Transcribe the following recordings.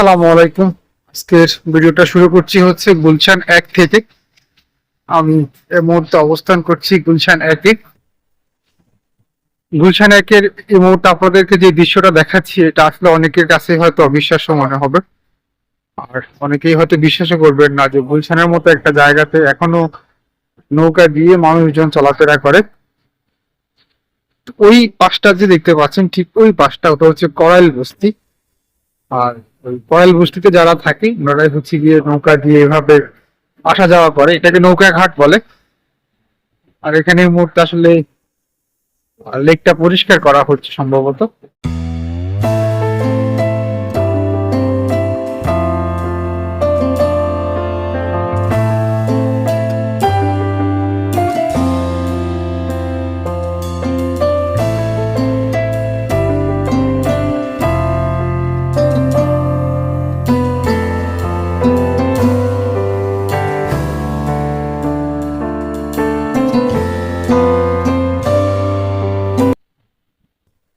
আসসালামু আলাইকুম। আজকের ভিডিওটা শুরু করছি হচ্ছে গুলশান 1 থেকে। আমি এই মুহূর্তে অবস্থান করছি গুলশান 1-এ। গুলশান 1-এর এই মুহূর্তে আপনাদেরকে যে দৃশ্যটা দেখাচ্ছি এটা আসলে অনেকের কাছে হয়তো অবিশ্বাস্য মনে হবে, আর অনেকেই হয়তো বিশ্বাসও করবেন না যে গুলশানের মতো একটা জায়গাতে এখনো নৌকা দিয়ে মানুষজন চলাফেরা করে। ওই পাশটা যে দেখতে পাচ্ছেন, ঠিক ওই পাশটা, ওটা হচ্ছে করাইল বস্তি। আর ওই করাইল বস্তিতে যারা থাকে ওনারাই হচ্ছে গিয়ে নৌকা দিয়ে এভাবে আসা যাওয়া করে, এটাকে নৌকা ঘাট বলে। আর এখানে এই মুহূর্তে আসলে লেকটা পরিষ্কার করা হচ্ছে সম্ভবত।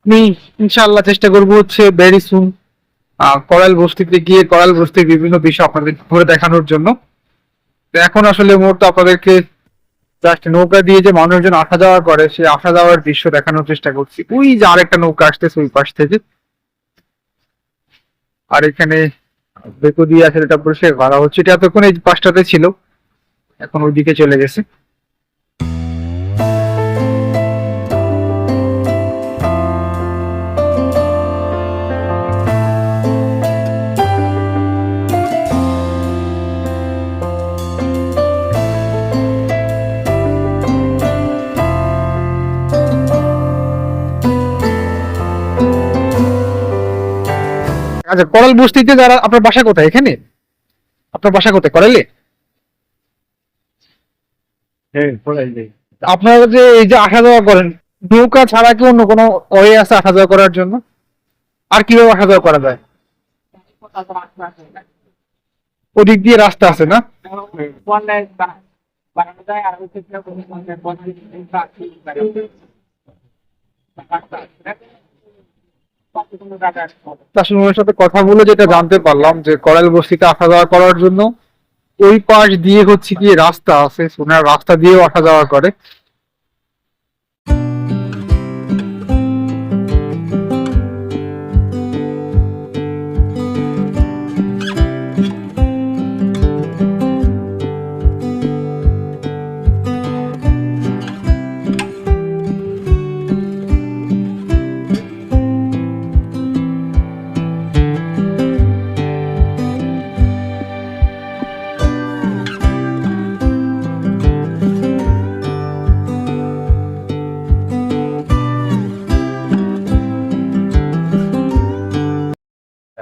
আমি ইনশাআল্লাহ চেষ্টা করবো হচ্ছে ভেরি সুন করাইল বস্তিতে গিয়ে করাইল বস্তির বিভিন্ন বিষয় আপনাদের ঘুরে দেখানোর জন্য। তো এখন আসলে এই মুহূর্তে আপনাদেরকে জাস্ট নৌকা দিয়ে যে মানুষজন আসা যাওয়া করে সেই আসা যাওয়ার দৃশ্য দেখানোর চেষ্টা করছি। ওই যে আরেকটা নৌকা আসতেছে ওই পাশ থেকে, আর এখানে বেকু দিয়ে আসলে এটা পরিষ্কার করা হচ্ছে। এটা এতক্ষণ এই পাশটাতে ছিল, এখন ওইদিকে চলে গেছে। আচ্ছা, করাল বস্তিতে যারা, আপনার বাসা কোথায়? এখানে আপনার বাসা কোথায়? করাইলে? হ্যাঁ, পড়াই নেই। আপনারা যে এই যে আসা যাওয়া করেন, নৌকা ছাড়া কি অন্য কোনো ওয়ে আছে আসা যাওয়া করার জন্য? আর কিভাবে আসা যাওয়া করা যায়? ওদিক দিয়ে রাস্তা আছে না? আসলে ওনার সাথে কথা বলে যেটা জানতে পারলাম যে করাইল বস্তিতে আসা যাওয়া করার জন্য ওই পাশ দিয়ে হচ্ছে কি রাস্তা আছে, ওনারা রাস্তা দিয়েও আসা যাওয়া করে।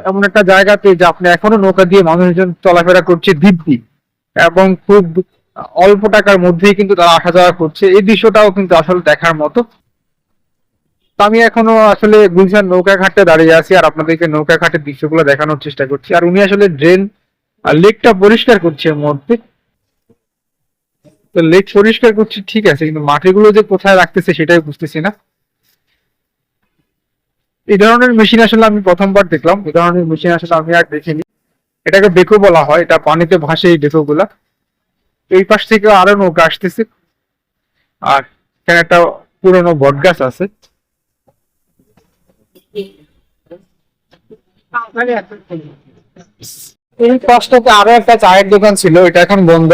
এমন একটা জায়গাতে যে আপনি এখনো নৌকা দিয়ে মানুষজন চলাফেরা করছে দিব্যি, এবং খুব অল্প টাকার মধ্যেই কিন্তু তারা আসা যাওয়া করছে। এই দৃশ্যটাও কিন্তু আসলে দেখার মতো। তো আমি এখনো আসলে গুলশান নৌকা ঘাটে দাঁড়িয়ে আছি আর আপনাদেরকে নৌকা ঘাটের দৃশ্যগুলো দেখানোর চেষ্টা করছি। আর উনি আসলে ড্রেন আর লেকটা পরিষ্কার করছে এর মধ্যে। তো লেক পরিষ্কার করছে ঠিক আছে, কিন্তু মাটিগুলো যে কোথায় রাখতেছে সেটাই বুঝতেছি না। এই ধরনের মেশিন আসলে আমি প্রথমবার দেখলাম, এই ধরনের মেশিন আসলে আমি আর দেখিনি। এটাকে বেকো বলা হয়, এটা পানিতে ভাসে এই বেকো গুলা। এই পাশ থেকে আরো নৌকা আসতেছে, আর এখানে একটা পুরনো বট গাছ আছে। এই পাশটাতে আরো একটা চায়ের দোকান ছিল, এটা এখন বন্ধ।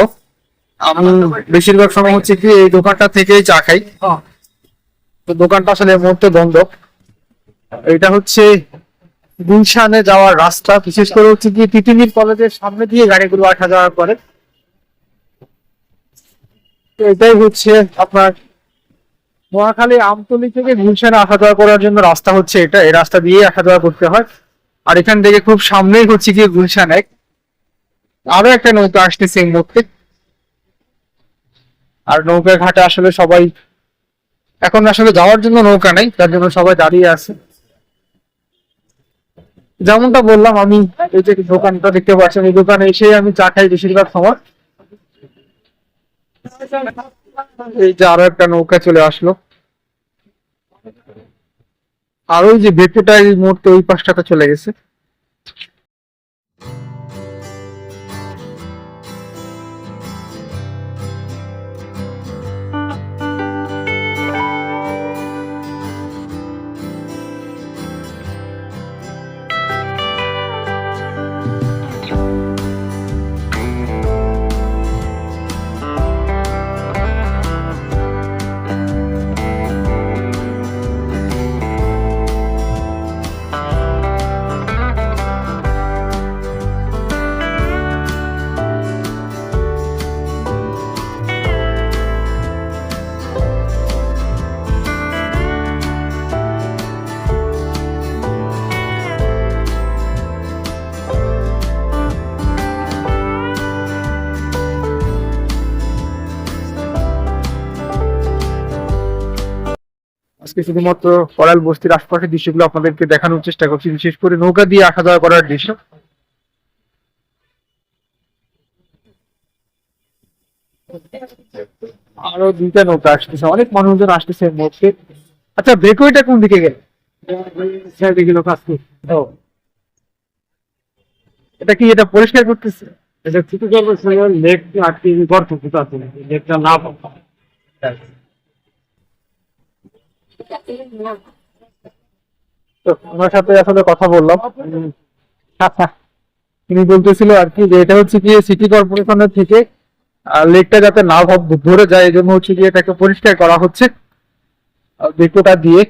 আমি বেশিরভাগ সময় হচ্ছে কি এই দোকানটা থেকেই চা খাই। তো দোকানটা আসলে এই মুহূর্তে বন্ধ। এটা হচ্ছে গুলশানে যাওয়ার রাস্তা, বিশেষ করে হচ্ছে কি তিতুমির কলেজের সামনে দিয়ে গাড়িগুলো আসা যাওয়া করে। তো এটাই হচ্ছে আপনার নোয়াখালী আমতলী থেকে গুলশানে আসা যাওয়া করার জন্য রাস্তা হচ্ছে এটা, এই রাস্তা দিয়ে আসা যাওয়া করতে হয়। আর এখান থেকে খুব সামনেই হচ্ছে গিয়ে গুলশান 1। আরো একটা নৌকা আসতেছে এই মুহূর্তে। আর নৌকা ঘাটে আসলে সবাই এখন আসলে যাওয়ার জন্য নৌকা নেই, তার জন্য সবাই দাঁড়িয়ে আছে। যেমনটা বললাম, আমি এই যে দোকানটা দেখতে পাচ্ছেন, এই দোকানে এসে আমি চা খাই বেশিরভাগ সময়। এই যে আরো একটা নৌকা চলে আসলো। আর ওই যে ভেটুটা এই মুহূর্তে ওই পাশটাতে চলে গেছে। আজকে শুধুমাত্র করাল বস্তির আশপাশের দৃশ্যগুলো আপনাদেরকে দেখানোর চেষ্টা করছি, বিশেষ করে নৌকা দিয়ে আসা যাওয়া করার দৃশ্য। আরো দুইটা নৌকা আসতেছে, অনেক মানুষজন আসতেছে এর মধ্যে। আচ্ছা, ব্রেকওয়েটা কোন দিকে গেল? সাইডে গেল কাজ করতে। ও, এটা কি এটা পরিষ্কার করতেছে? এটা ছোট করবে লেক আটকে গর্ত ফুটা আছে, লেকটা না পাবো। তো ওনার সাথে আসলে কথা বললাম। আচ্ছা, তিনি বলতেছিল আর কি যে এটা হচ্ছে কি সিটি কর্পোরেশনের থেকে লেকটা যাতে না ধরে যায়, এই জন্য হচ্ছে কি এটাকে পরিষ্কার করা হচ্ছে বেকোটা দিয়ে।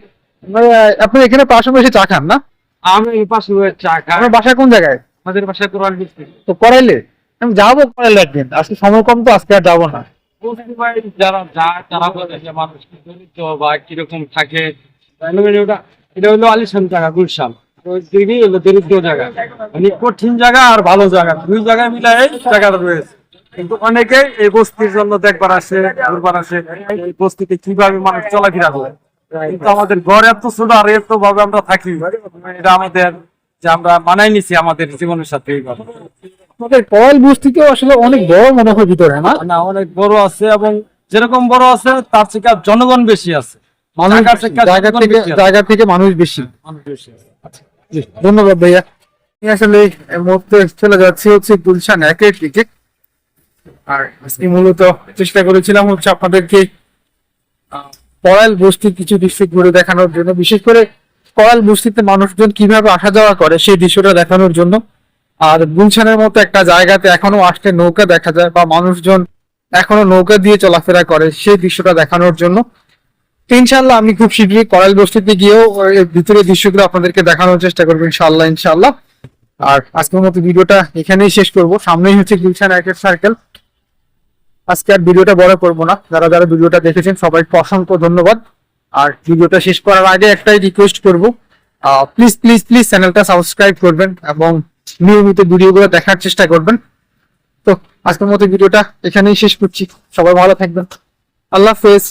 মানে, আপনি এখানে পাশাপাশি চা খান না? আমি এই পাশে চা খাই। আপনার বাসা কোন জায়গায়? আমাদের বাসায় কোরআন বৃষ্টি। তো করাইলে আমি যাবো, করাইলে একদিন। আজকে সময় কম, তো আজকে আর যাবো না। যারা যায় তারা বলে যে মানুষ কি দরিদ্র বা কিরকম থাকে। ওটা এটা হলো আলিশান জায়গা গুলশান, ওই দিকেই হলো দরিদ্র জায়গা, মানে কঠিন জায়গা আর ভালো জায়গা দুই জায়গায় মিলে এই জায়গাটা রয়েছে। কিন্তু অনেকেই এই বস্তির জন্য দেখবার আসে, ঘুরবার আসে, এই বস্তিতে কিভাবে মানুষ চলাফেরা করে। কিন্তু আমাদের ঘর এত ছোট আর এত ভাবে আমরা থাকি, এটা আমাদের যে আমরা মানাই নিছি আমাদের জীবনের সাথে। এইভাবে আমাদের করাইল বস্তিতেও আসলে অনেক বড় মনে হয় ভিতরে, না? না, অনেক বড় আছে এবং যেরকম বড় আছে তার থেকে জনগণ বেশি আছে। মানুষ ঢাকার থেকে জনগণ বেশি আছে। জায়গা থেকে মানুষ বেশি। মানুষ বেশি আছে। জি, ধন্যবাদ ভাইয়া। আমি আসলে এই মুহূর্তে চলে যাচ্ছি হচ্ছে গুলশান একের দিকে। আর আজকে মূলত চেষ্টা করেছিলাম হচ্ছে আপনাদেরকে করাইল বস্তির কিছু দৃশ্য ঘুরে দেখানোর জন্য, বিশেষ করে করাইল বস্তিতে মানুষজন কিভাবে আসা যাওয়া করে সেই দৃশ্যটা দেখানোর জন্য। আর গুলশানের মতো একটা জায়গাতে এখনো আসলে নৌকা দেখা যায় বা মানুষজন এখনো নৌকা দিয়ে চলাফেরা করে, সেই দৃশ্যটা দেখানোর জন্য। তো ইনশাল্লাহ আমি খুব শীঘ্রই করাইল বস্তিতে গিয়েও এর ভিতরে দৃশ্যগুলো আপনাদেরকে দেখানোর চেষ্টা করবো ইনশাল্লাহ ইনশাল্লাহ। আর আজকের মতো ভিডিওটা এখানেই শেষ করব। সামনেই হচ্ছে গুলশান আর্কেড সার্কেল। আজকে আর ভিডিওটা বড় করবো না। যারা যারা ভিডিওটা দেখেছেন সবাইকে অসংখ্য ধন্যবাদ। আর ভিডিওটা শেষ করার আগে একটাই রিকোয়েস্ট করবো, প্লিজ প্লিজ প্লিজ চ্যানেলটা সাবস্ক্রাইব করবেন এবং নিয়মিত ভিডিওগুলো দেখার চেষ্টা করবেন। তো আজকের মতো ভিডিওটা এখানেই শেষ করছি। সবাই ভালো থাকবেন। আল্লাহ হাফেজ।